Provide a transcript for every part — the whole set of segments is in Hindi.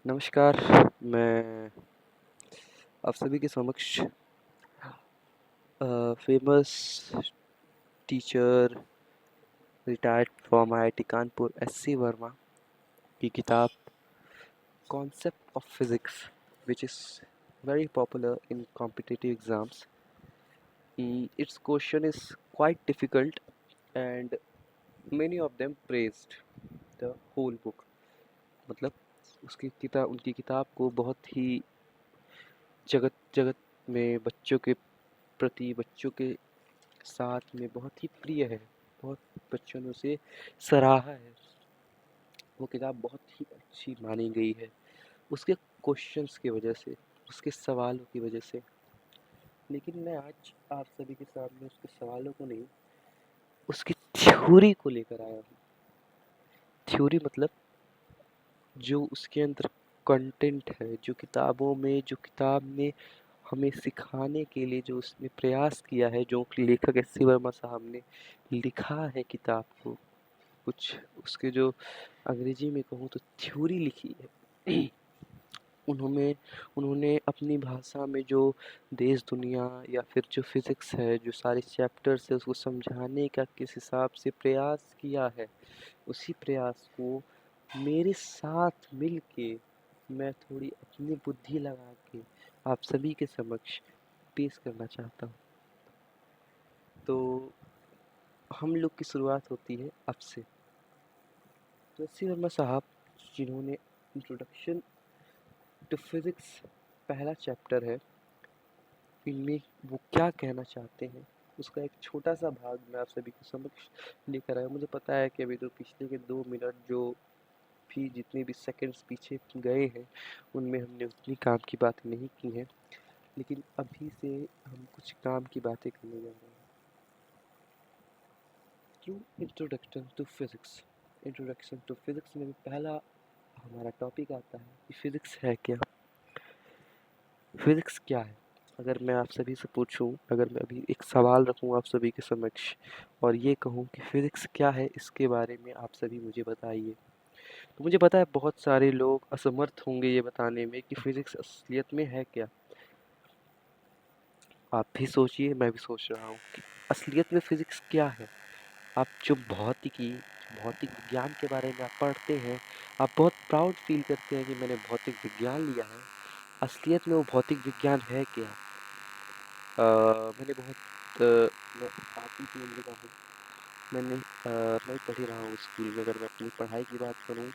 नमस्कार। मैं आप सभी के समक्ष famous teacher retired from IIT Kanpur SC Verma की किताब concept of physics which is very popular in competitive exams. Its question is quite difficult and many of them praised the whole book. मतलब उनकी किताब को बहुत ही जगत जगत में बच्चों के प्रति बच्चों के साथ में बहुत ही प्रिय है। बहुत बच्चों ने उसे सराहा है। वो किताब बहुत ही अच्छी मानी गई है उसके क्वेश्चंस की वजह से, उसके सवालों की वजह से। लेकिन मैं आज आप सभी के सामने उसके सवालों को नहीं, उसकी थ्योरी को लेकर आया हूँ। थ्योरी मतलब जो उसके अंदर कंटेंट है, जो किताबों में, जो किताब में हमें सिखाने के लिए जो उसने प्रयास किया है, जो लेखक एस.सी. वर्मा साहब ने लिखा है किताब को, कुछ उसके जो अंग्रेजी में कहूँ तो थ्योरी लिखी है। उन्होंने उन्होंने अपनी भाषा में जो देश दुनिया या फिर जो फिज़िक्स है, जो सारे चैप्टर्स है, उसको समझाने का किस हिसाब से प्रयास किया है, उसी प्रयास को मेरे साथ मिल के मैं थोड़ी अपनी बुद्धि लगा के आप सभी के समक्ष पेश करना चाहता हूँ। तो हम लोग की शुरुआत होती है अब से। तो एस.सी. वर्मा साहब जिन्होंने इंट्रोडक्शन टू फिज़िक्स पहला चैप्टर है, इनमें वो क्या कहना चाहते हैं उसका एक छोटा सा भाग मैं आप सभी के समक्ष लेकर आया। मुझे पता है कि अभी तो पिछले के 2 मिनट जो भी जितने भी सेकंड्स पीछे गए हैं उनमें हमने उतनी काम की बातें नहीं की हैं, लेकिन अभी से हम कुछ काम की बातें करने जा रहे हैं। क्यों introduction to physics? Introduction to physics में पहला हमारा टॉपिक आता है कि फिज़िक्स है क्या। फिज़िक्स क्या है? अगर मैं आप सभी से पूछूं, अगर मैं अभी एक सवाल रखूं आप सभी के समक्ष और ये कहूं कि फिज़िक्स क्या है, इसके बारे में आप सभी मुझे बताइए, तो मुझे पता है बहुत सारे लोग असमर्थ होंगे ये बताने में कि फिज़िक्स असलियत में है क्या। आप भी सोचिए, मैं भी सोच रहा हूँ कि असलियत में फिज़िक्स क्या है। आप जो भौतिकी, भौतिक विज्ञान के बारे में आप पढ़ते हैं, आप बहुत प्राउड फील करते हैं कि मैंने भौतिक विज्ञान लिया है। असलियत में वो भौतिक विज्ञान है क्या? मैंने बहुत मैं काफ़ी उम्र का हूँ। मैं पढ़ ही रहा हूँ स्कूल में। अगर मैं अपनी पढ़ाई की बात करूँ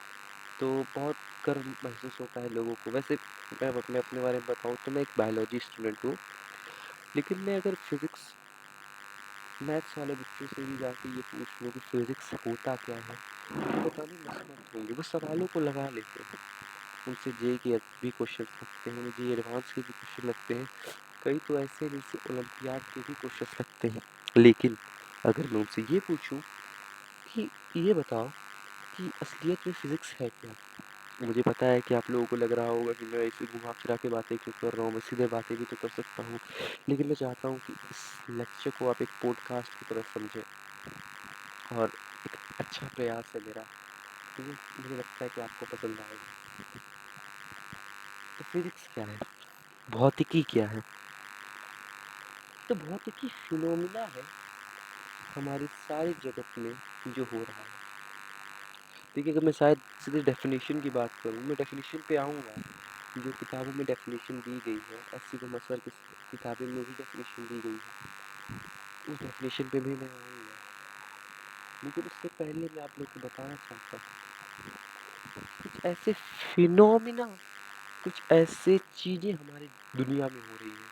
तो बहुत गर्व महसूस होता है लोगों को। वैसे मैं अपने बारे में बताऊँ तो मैं एक बायोलॉजी स्टूडेंट हूँ, लेकिन मैं अगर फिज़िक्स मैथ्स वाले बच्चों से भी जाके ये पूछ लूँ कि फिज़िक्स होता क्या है, तो बताने में असमर्थ होंगे। वो सवालों को लगा लेते हैं। उनसे जे के भी क्वेश्चन लगते हैं, जे एडवांस के भी क्वेश्चन लगते हैं, कई तो ऐसे जिनसे ओलंपियाड के भी क्वेश्चन लगते हैं। लेकिन अगर मैं उनसे ये पूछूं कि ये बताओ कि असलियत में फिज़िक्स है क्या? मुझे पता है कि आप लोगों को लग रहा होगा कि मैं ऐसे घुमा फिरा के बातें क्यों कर रहा हूँ, मैं सीधे बातें भी तो कर सकता हूँ। लेकिन मैं चाहता हूँ कि इस लेक्चर को आप एक पॉडकास्ट की तरह समझें और एक अच्छा प्रयास है मेरा, तो मुझे लगता है कि आपको पसंद आएगा। तो फिज़िक्स क्या है? भौतिकी क्या है? तो भौतिकी फिनोमिना है हमारी सारी जगत में जो हो रहा है। देखिए, अगर मैं शायद सीधे डेफिनेशन की बात करूँ, मैं डेफिनेशन पे आऊँगा। जो किताबों में डेफिनेशन दी गई है, एस.सी. वर्मा सर की किताबें में भी डेफिनेशन दी गई है, उस डेफिनेशन पे भी मैं आऊँगा। लेकिन उससे पहले मैं आप लोग को बताना चाहता हूँ कुछ ऐसे फिनोमिना, कुछ ऐसे चीज़ें हमारी दुनिया में हो रही हैं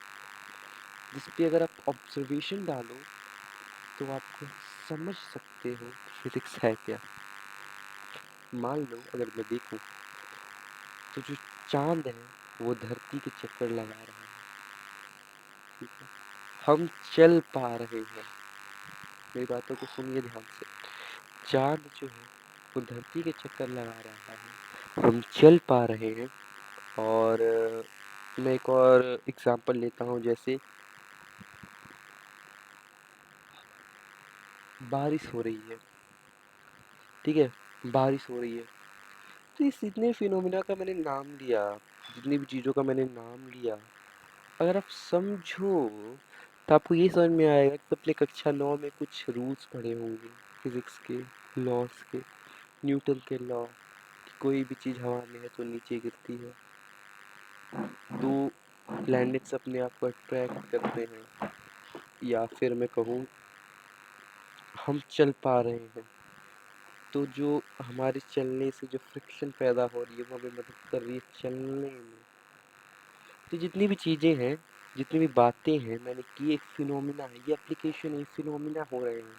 जिस पे अगर आप ऑब्जर्वेशन डालो तो आप समझ सकते हो फिज़िक्स है क्या। मान लो अगर मैं देखूँ तो जो चाँद है वो धरती के चक्कर लगा रहा है, ठीक है? हम चल पा रहे हैं, मेरी बातों को सुनिए ध्यान से। चाँद जो है वो धरती के चक्कर लगा रहा है, हम चल पा रहे हैं। और मैं एक और एग्ज़ाम्पल लेता हूँ, जैसे बारिश हो रही है, ठीक है? बारिश हो रही है, तो इस जितने फिनोमिना का मैंने नाम लिया, जितनी भी चीज़ों का मैंने नाम लिया, अगर आप समझो तो आपको ये समझ में आएगा कि अपने कक्षा 9 में कुछ रूल्स पढ़े होंगे फिजिक्स के, लॉस के, न्यूटन के लॉ कि कोई भी चीज़ हवा में है तो नीचे गिरती है, दो प्लैनेट्स अपने आप को अट्रैक्ट करते हैं, या फिर मैं कहूँ हम चल पा रहे हैं तो जो हमारे चलने से जो फ्रिक्शन पैदा हो रही है वो हमें मदद कर रही है चलने में। तो जितनी भी चीज़ें हैं, जितनी भी बातें हैं मैंने की, एक फिनोमिना है, ये एप्लीकेशन है, फिनोमिना हो रहे हैं।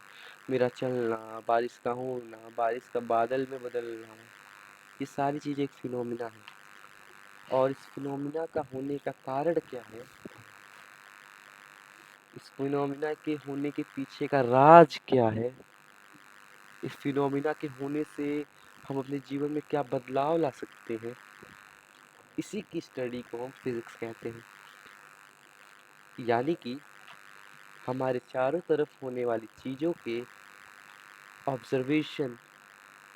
मेरा चलना, बारिश का होना, बारिश का बादल में बदलना, ये सारी चीज़ें एक फिनोमिना है। और इस फिनोमिना का होने का कारण क्या है, इस फिनोमिना के होने के पीछे का राज क्या है, इस फिनोमिना के होने से हम अपने जीवन में क्या बदलाव ला सकते हैं, इसी की स्टडी को हम फिजिक्स कहते हैं। यानी कि हमारे चारों तरफ होने वाली चीज़ों के ऑब्जर्वेशन,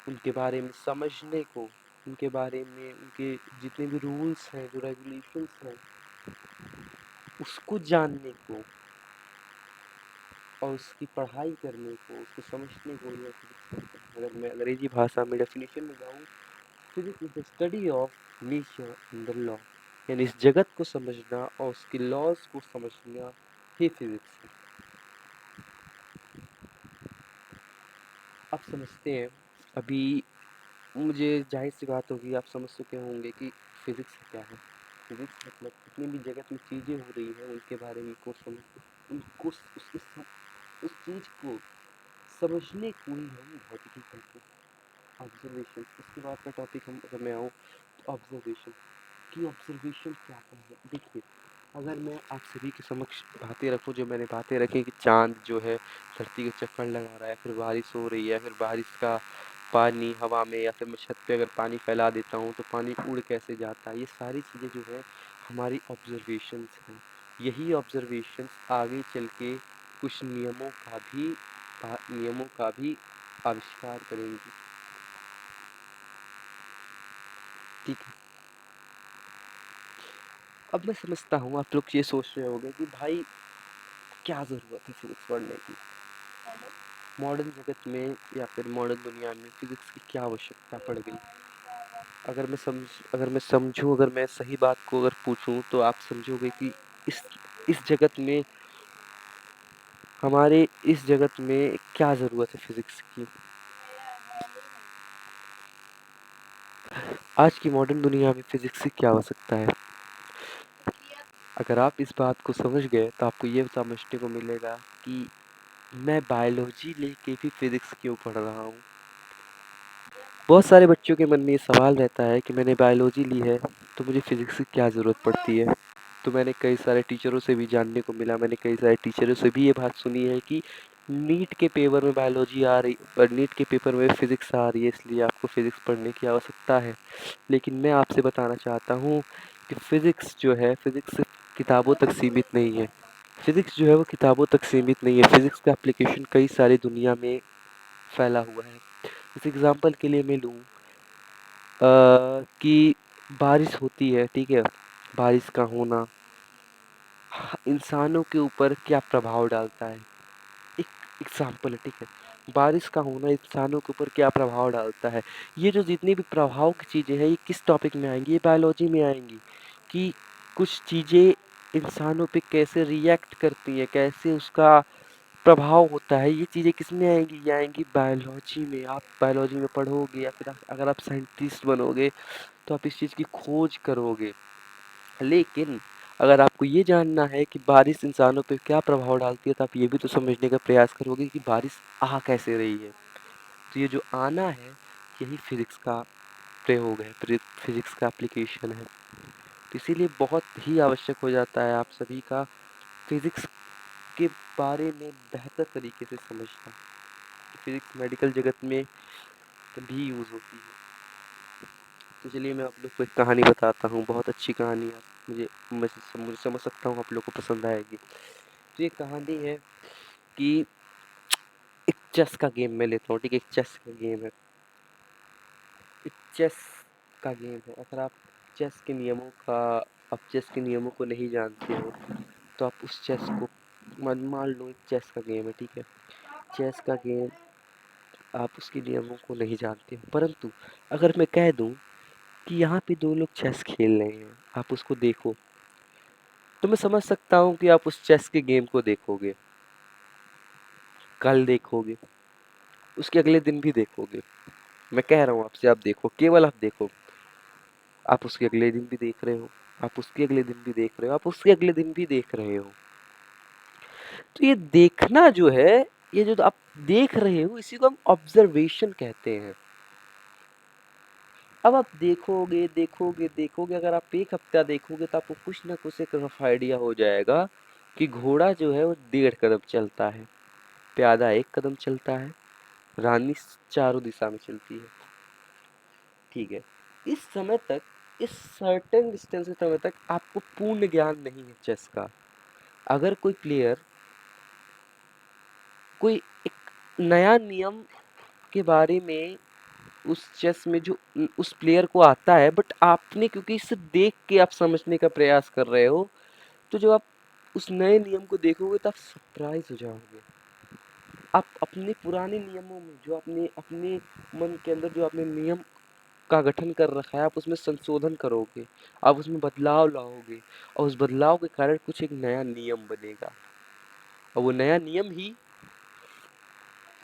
उनके बारे में समझने को, उनके बारे में उनके जितने भी रूल्स हैं, जो रेगुलेशंस हैं, उसको जानने को और उसकी पढ़ाई करने को, उसको समझने को यह फिजिक्स कहते हैं। अगर मैं अंग्रेजी भाषा में डेफिनेशन में जाऊँ, physics is the study of nature and the law, यानी इस जगत को समझना और उसके लॉज को समझना ही फिजिक्स है। अब समझते हैं, अभी मुझे जाहिर सी बात होगी आप समझ चुके होंगे कि फिजिक्स क्या है। फिजिक्स मतलब जितनी भी जगत में चीज़ें हो रही हैं उनके बारे में को समझ, उनको उस चीज़ को समझने को ही हम भौतिकी कहते हैं। ऑब्जर्वेशन, उसके बाद का टॉपिक हम अगर मैं आऊँ तो ऑब्जर्वेशन की, ऑब्जर्वेशन क्या है। देखिए, अगर मैं आप सभी के समक्ष बातें रखूं, जो मैंने बातें रखी कि चांद जो है धरती के चक्कर लगा रहा है, फिर बारिश हो रही है, फिर बारिश का पानी हवा में, या फिर मैं छत पे अगर पानी फैला देता हूँ तो पानी उड़ कैसे जाता है, ये सारी चीज़ें जो है हमारी ऑब्जर्वेशंस हैं। यही ऑब्जर्वेशंस आगे चल के कुछ नियमों का भी आविष्कार करेंगी। ठीक है, अब मैं समझता हूँ आप लोग ये सोच रहे होंगे कि भाई क्या ज़रूरत है फिजिक्स पढ़ने की, मॉडर्न जगत में या फिर मॉडर्न दुनिया में फिजिक्स की क्या आवश्यकता पड़ गई। अगर मैं सही बात को अगर पूछूं तो आप समझोगे कि इस इस जगत में, हमारे इस जगत में क्या ज़रूरत है फिजिक्स की। आज की मॉडर्न दुनिया में फिजिक्स की क्या आवश्यकता है। अगर आप इस बात को समझ गए तो आपको ये समझने को मिलेगा कि मैं बायोलॉजी लेके भी फिजिक्स क्यों पढ़ रहा हूँ। बहुत सारे बच्चों के मन में ये सवाल रहता है कि मैंने बायोलॉजी ली है तो मुझे फिजिक्स की क्या ज़रूरत पड़ती है। तो मैंने कई सारे टीचरों से भी जानने को मिला, मैंने कई सारे टीचरों से भी ये बात सुनी है कि नीट के पेपर में बायोलॉजी आ रही, पर नीट के पेपर में फिजिक्स आ रही है, इसलिए आपको फिजिक्स पढ़ने की आवश्यकता है। लेकिन मैं आपसे बताना चाहता हूँ कि फिजिक्स जो है, फिजिक्स सिर्फ किताबों तक सीमित नहीं है। फिजिक्स जो है वो किताबों तक सीमित नहीं है, फिजिक्स का एप्लीकेशन कई सारी दुनिया में फैला हुआ है। इस एग्जांपल के लिए मैं लूँ कि बारिश होती है, ठीक है, बारिश का होना इंसानों के ऊपर क्या प्रभाव डालता है। एक एग्जाम्पल है, ठीक है, बारिश का होना इंसानों के ऊपर क्या प्रभाव डालता है। ये जो जितनी भी प्रभाव की चीज़ें हैं ये किस टॉपिक में आएंगी, ये बायोलॉजी में आएंगी कि कुछ चीज़ें इंसानों पे कैसे रिएक्ट करती हैं, कैसे उसका प्रभाव होता है। ये चीज़ें किस में आएंगी, ये आएंगी बायोलॉजी में। आप बायोलॉजी में पढ़ोगे या फिर अगर आप साइंटिस्ट बनोगे तो आप इस चीज़ की खोज करोगे। लेकिन अगर आपको ये जानना है कि बारिश इंसानों पे क्या प्रभाव डालती है तो आप ये भी तो समझने का प्रयास करोगे कि बारिश आ कैसे रही है। तो ये जो आना है यही फिजिक्स का प्रयोग है, फिजिक्स का एप्लीकेशन है। तो इसीलिए बहुत ही आवश्यक हो जाता है आप सभी का फिजिक्स के बारे में बेहतर तरीके से समझना। फिजिक्स मेडिकल जगत में भी यूज़ होती है। तो चलिए मैं आप लोग को एक कहानी बताता हूँ, बहुत अच्छी कहानी है, मुझे समझ सकता हूँ आप लोग को पसंद आएगी। तो ये कहानी है कि एक चेस का गेम मैं लेता हूँ, ठीक है, एक चेस का गेम है। एक चेस का गेम है। अगर आप चेस के नियमों को नहीं जानते हो तो आप उस चेस को मान लो एक चेस का गेम है, ठीक है। चेस का गेम आप उसके नियमों को नहीं जानते हो, परंतु अगर मैं कह दूं कि यहाँ पे दो लोग चेस खेल रहे हैं, आप उसको देखो, तो मैं समझ सकता हूँ कि आप उस चेस के गेम को देखोगे, कल देखोगे, उसके अगले दिन भी देखोगे। मैं कह रहा हूँ आपसे, आप देखो, केवल आप देखो। आप उसके अगले दिन भी देख रहे हो, आप उसके अगले दिन भी देख रहे हो, आप उसके अगले दिन भी देख रहे हो। तो ये देखना जो है, ये जो आप देख रहे हो, इसी को हम ऑब्जर्वेशन कहते हैं। अब आप देखोगे देखोगे देखोगे, अगर आप एक हफ्ता देखोगे तो आपको कुछ ना कुछ एक रफ आइडिया हो जाएगा कि घोड़ा जो है वो 1.5 कदम चलता है, प्यादा 1 कदम चलता है, रानी चारों दिशा में चलती है, ठीक है। इस समय तक, इस सर्टेन डिस्टेंस के समय तक आपको पूर्ण ज्ञान नहीं है चेस का। अगर कोई प्लेयर कोई एक नया नियम के बारे में उस चेस में जो उस प्लेयर को आता है, बट आपने क्योंकि इसे देख के आप समझने का प्रयास कर रहे हो, तो जब आप उस नए नियम को देखोगे तो आप सरप्राइज हो जाओगे। आप अपने पुराने नियमों में जो आपने अपने मन के अंदर जो आपने नियम का गठन कर रखा है, आप उसमें संशोधन करोगे, आप उसमें बदलाव लाओगे, और उस बदलाव के कारण कुछ एक नया नियम बनेगा, और वो नया नियम ही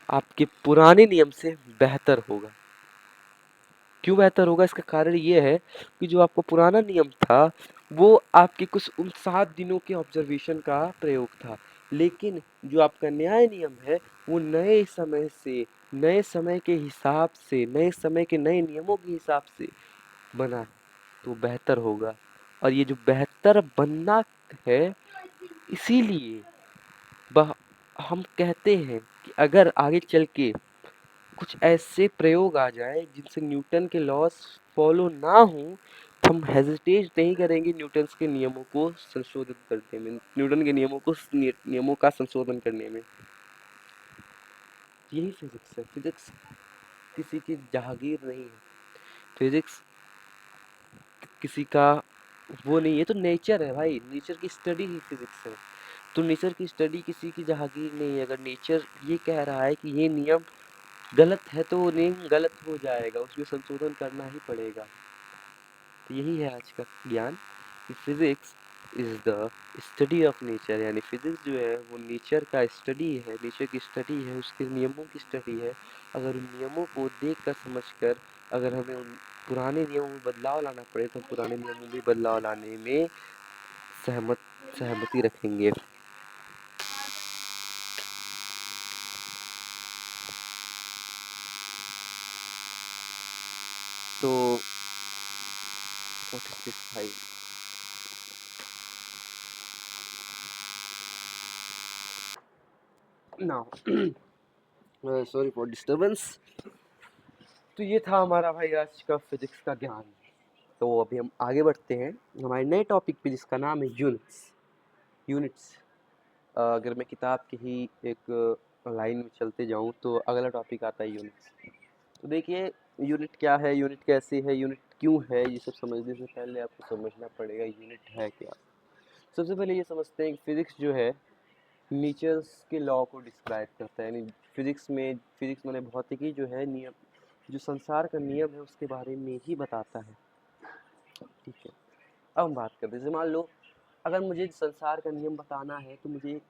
आपके पुराने नियम से बेहतर होगा। क्यों बेहतर होगा? इसका कारण ये है कि जो आपका पुराना नियम था, वो आपके कुछ उन 7 दिनों के ऑब्जर्वेशन का प्रयोग था। लेकिन जो आपका नया नियम है, वो नए समय से, नए समय के हिसाब से, नए समय के नए नियमों के हिसाब से बना है, तो बेहतर होगा। और ये जो बेहतर बनना है, इसीलिए बह हम कहते हैं कि अगर आगे चल के कुछ ऐसे प्रयोग आ जाए जिनसे न्यूटन के लॉस फॉलो ना हो, तो हम हेजिटेट नहीं करेंगे न्यूटन के नियमों को संशोधित करने में, न्यूटन के नियमों का संशोधन करने में। यही फिजिक्स है। फिजिक्स किसी की जहागीर नहीं है। फिजिक्स किसी का वो नहीं है, तो नेचर है भाई, नेचर की स्टडी ही फिजिक्स है। तो नेचर की स्टडी किसी की जहागीर नहीं है। अगर नेचर ये कह रहा है कि ये नियम गलत है, तो वो नियम गलत हो जाएगा, उसमें संशोधन करना ही पड़ेगा। तो यही है आज का ज्ञान कि physics is the study of nature, यानी फिजिक्स जो है वो नेचर का स्टडी है, नेचर की स्टडी है, उसके नियमों की स्टडी है। अगर उन नियमों को देख कर समझ कर अगर हमें उन पुराने नियमों में बदलाव लाना पड़े, तो पुराने नियमों में बदलाव लाने में सहमत सहमति रखेंगे। तो व्हाट इज दिस भाई? Now sorry for disturbance. तो ये था हमारा भाई आज का फिजिक्स का ज्ञान। तो अभी हम आगे बढ़ते हैं हमारे नए टॉपिक पे, जिसका नाम है यूनिट्स। यूनिट्स अगर मैं किताब की ही एक लाइन में चलते जाऊं, तो अगला टॉपिक आता है यूनिट्स। तो देखिए, यूनिट क्या है, यूनिट कैसे है, यूनिट क्यों है, ये सब समझने से पहले आपको समझना पड़ेगा यूनिट है क्या। सबसे पहले ये समझते हैं कि फिजिक्स जो है नेचर्स के लॉ को डिस्क्राइब करता है। यानी फिजिक्स माने भौतिकी जो है, नियम, जो संसार का नियम है उसके बारे में ही बताता है, ठीक है। अब हम बात करते हैं, जैसे मान लो अगर मुझे संसार का नियम बताना है, तो मुझे,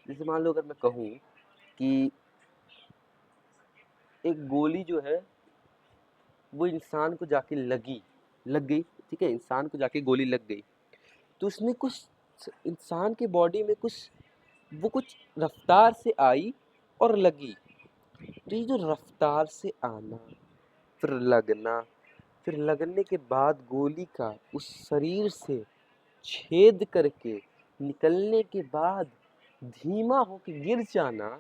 जैसे मान लो अगर मैं कहूँ कि एक गोली जो है वो इंसान को जाके लग गई, ठीक है, इंसान को जाके गोली लग गई, तो उसमें कुछ इंसान के बॉडी में कुछ, वो कुछ रफ्तार से आई और लगी। तो ये जो रफ्तार से आना, फिर लगना, फिर लगने के बाद गोली का उस शरीर से छेद करके निकलने के बाद धीमा होकर गिर जाना,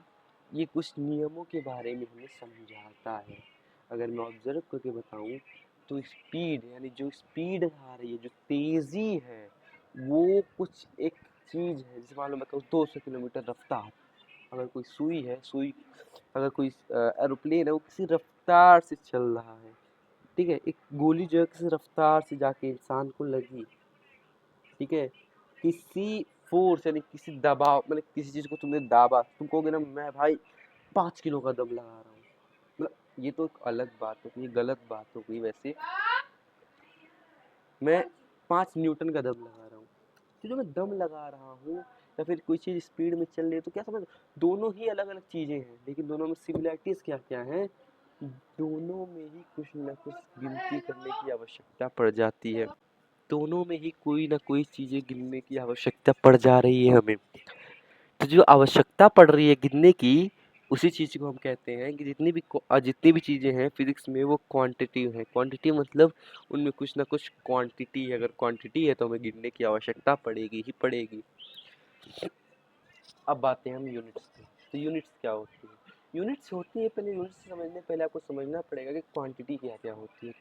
ये कुछ नियमों के बारे में हमें समझाता है। अगर मैं ऑब्जर्व करके बताऊं, तो स्पीड, यानी जो स्पीड आ रही है, जो तेजी है, वो कुछ एक चीज है। जैसे मान लो मैं कहूँ 200 किलोमीटर रफ्तार, अगर कोई सुई है, सुई, अगर कोई एरोप्लेन है, वो किसी रफ्तार से चल रहा है, ठीक है, एक गोली जो है किसी रफ्तार से जाके इंसान को लगी, ठीक है, किसी फोर्स यानी किसी दबाव, मतलब किसी चीज को तुमने दाबा, तुम कहोगे ना मैं भाई 5 किलो का दम लगा रहा हूँ, मतलब ये तो एक अलग बात हो गई, गलत बात हो गई। वैसे मैं 5 न्यूटन का दम लगा रहा हूँ, तो जो मैं दम लगा रहा हूँ या फिर कोई चीज़ स्पीड में चल रही है, तो क्या समझ, दोनों ही अलग अलग चीज़ें हैं, लेकिन दोनों में सिमिलैरिटीज़ क्या क्या हैं, दोनों में ही कुछ न कुछ गिनती करने की आवश्यकता पड़ जाती है, दोनों में ही कोई ना कोई चीज़ें गिनने की आवश्यकता पड़ जा रही है हमें। तो जो आवश्यकता पड़ रही है गिनने की, उसी चीज़ को हम कहते हैं कि जितनी भी चीज़ें हैं फिजिक्स में वो क्वांटिटिव है। क्वांटिटी मतलब उनमें कुछ ना कुछ क्वांटिटी है, अगर क्वांटिटी है तो हमें गिनने की आवश्यकता पड़ेगी ही पड़ेगी। अब आते हैं हम यूनिट्स पे। तो यूनिट्स क्या होती है? यूनिट्स होती है, पहले यूनिट्स समझने पहले आपको समझना पड़ेगा कि क्वांटिटी क्या क्या होती है।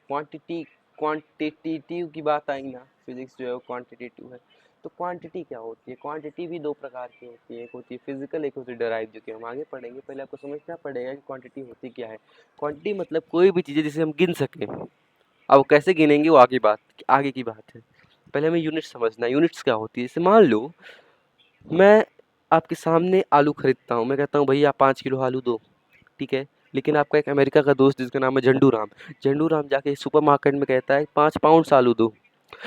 क्वांटिटेटिव की बात आई ना, फिजिक्स जो है वो क्वांटिटेटिव है। तो क्वांटिटी क्या होती है? क्वांटिटी भी दो प्रकार की होती है, एक होती है फिजिकल, एक होती है डराइव, जो कि हम आगे पढ़ेंगे। पहले आपको समझना पड़ेगा कि क्वांटिटी होती क्या है। क्वांटिटी मतलब कोई भी चीज़ है जिसे हम गिन सकें। अब कैसे गिनेंगे वो आगे की बात है। पहले हमें यूनिट्स समझना है। यूनिट्स क्या होती है? जैसे मान लो मैं आपके सामने आलू खरीदता हूँ, मैं कहता हूँ भैया 5 किलो आलू दो, ठीक है। लेकिन आपका एक अमेरिका का दोस्त जिसका नाम है झंडू राम जाके सुपरमार्केट में कहता है 5 पाउंड आलू दो।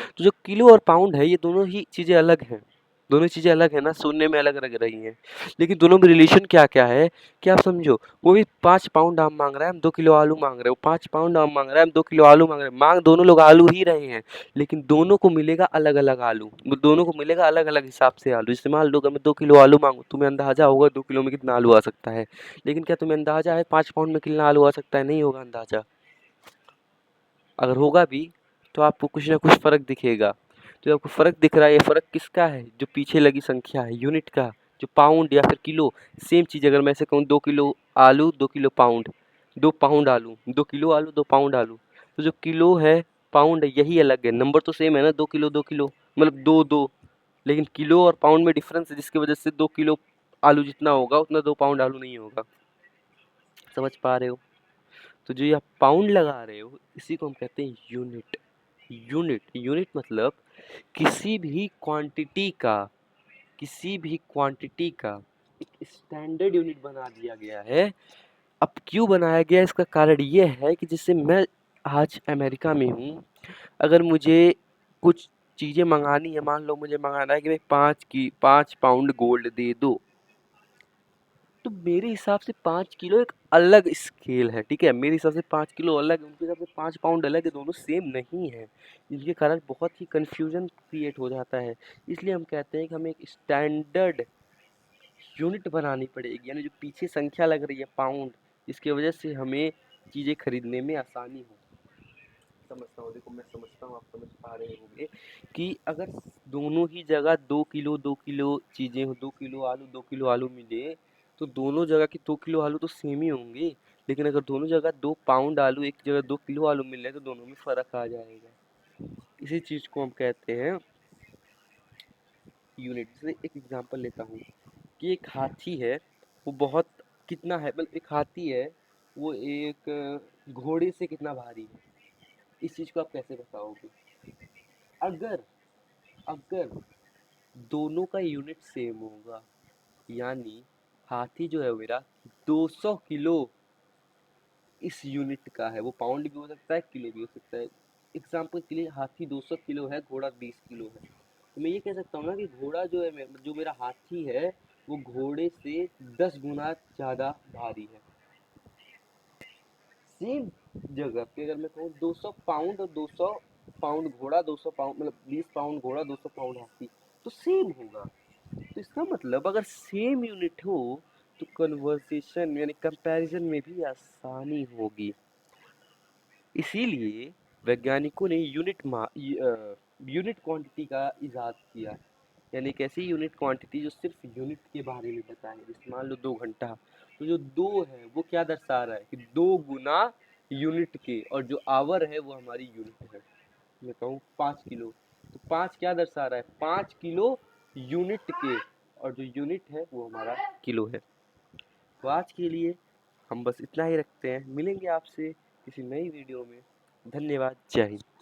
तो जो किलो और पाउंड है, ये दोनों ही चीज़ें अलग हैं। दोनों चीज़ें अलग है ना, सुनने में अलग लग रही हैं, लेकिन दोनों में रिलेशन क्या क्या है कि आप समझो। वो भी 5 पाउंड आम मांग रहा है, हम 2 किलो आलू मांग रहे हो। 5 पाउंड आम मांग रहा है, हम 2 किलो आलू मांग रहे हैं। मांग दोनों लोग आलू ही रहे हैं, लेकिन दोनों को मिलेगा अलग अलग आलू, दोनों को मिलेगा अलग अलग हिसाब से आलू। जैसे मान लो अगर मैं 2 किलो आलू मांगू, तुम्हें अंदाजा होगा 2 किलो में कितना आलू आ सकता है, लेकिन क्या तुम्हें अंदाजा है 5 पाउंड में कितना आलू आ सकता है? नहीं होगा अंदाजा। अगर होगा भी तो आपको कुछ ना कुछ फ़र्क दिखेगा। तो आपको फ़र्क दिख रहा है, ये फ़र्क किसका है? जो पीछे लगी संख्या है, यूनिट का। जो पाउंड या फिर किलो, सेम चीज़ अगर मैं ऐसे कहूँ 2 किलो आलू, 2 किलो पाउंड, 2 पाउंड आलू, 2 किलो आलू, 2 पाउंड आलू। तो जो किलो है, पाउंड है, यही अलग है। नंबर तो सेम है ना, 2 किलो मतलब 2-2, लेकिन किलो और पाउंड में डिफ़रेंस है, जिसकी वजह से 2 किलो आलू जितना होगा उतना 2 पाउंड आलू नहीं होगा। समझ पा रहे हो? तो जो ये आप पाउंड लगा रहे हो, इसी को हम कहते हैं यूनिट। यूनिट मतलब किसी भी क्वांटिटी का एक स्टैंडर्ड यूनिट बना दिया गया है। अब क्यों बनाया गया, इसका कारण ये है कि जैसे मैं आज अमेरिका में हूँ, अगर मुझे कुछ चीज़ें मंगानी है, मान लो मुझे मंगाना है कि भाई 5 पाउंड गोल्ड दे दो, तो मेरे हिसाब से 5 किलो एक अलग स्केल है, ठीक है। मेरे हिसाब से 5 किलो अलग है, उनके हिसाब से 5 पाउंड अलग है, दोनों सेम नहीं है। जिसके कारण बहुत ही कंफ्यूजन क्रिएट हो जाता है। इसलिए हम कहते हैं कि हमें एक स्टैंडर्ड यूनिट बनानी पड़ेगी, यानी जो पीछे संख्या लग रही है पाउंड, इसकी वजह से हमें चीज़ें खरीदने में आसानी हो। समझता हूँ, देखो मैं समझता हूँ, आप समझ पा रहे होंगे कि अगर दोनों ही जगह 2 किलो चीज़ें हो, 2 किलो आलू मिले, तो दोनों जगह के 2 किलो आलू तो सेम ही होंगे। लेकिन अगर दोनों जगह 2 पाउंड आलू, एक जगह 2 किलो आलू मिल रहे हैं, तो दोनों में फ़र्क आ जाएगा। इसी चीज़ को हम कहते हैं यूनिट। जैसे एक एग्जांपल लेता हूँ कि एक हाथी है, वो बहुत कितना है, मतलब एक हाथी है, वो एक घोड़े से कितना भारी है। इस चीज़ को आप कैसे बताओगे? अगर अगर दोनों का यूनिट सेम होगा, यानी हाथी जो है मेरा 200 किलो इस यूनिट का है, वो पाउंड भी हो सकता है, किलो भी हो सकता है। एग्जाम्पल के लिए हाथी 200 किलो है, घोड़ा 20 किलो है, तो मैं ये कह सकता हूँ ना कि घोड़ा जो है जो मेरा हाथी है, वो घोड़े से 10 गुना ज़्यादा भारी है। सेम जगह पे अगर मैं कहूँ 200 पाउंड और 200 पाउंड घोड़ा, 200 पाउंड मतलब 20 पाउंड घोड़ा, 200 पाउंड हाथी, तो सेम होगा। तो इसका मतलब अगर सेम यूनिट हो, तो कन्वर्सेशन यानी कंपैरिजन में भी आसानी होगी। इसीलिए वैज्ञानिकों ने यूनिट क्वांटिटी का इजाद किया, यानी एक ऐसी यूनिट क्वांटिटी जो सिर्फ यूनिट के बारे में बताए। जैसे मान लो 2 घंटा, तो जो 2 है वो क्या दर्शा रहा है कि 2 गुना यूनिट के, और जो आवर है वो हमारी यूनिट है। मैं कहूँ 5 किलो, तो 5 क्या दर्शा रहा है? 5 किलो यूनिट के, और जो यूनिट है वो हमारा किलो है। तो आज के लिए हम बस इतना ही रखते हैं, मिलेंगे आपसे किसी नई वीडियो में। धन्यवाद। जय हिंद।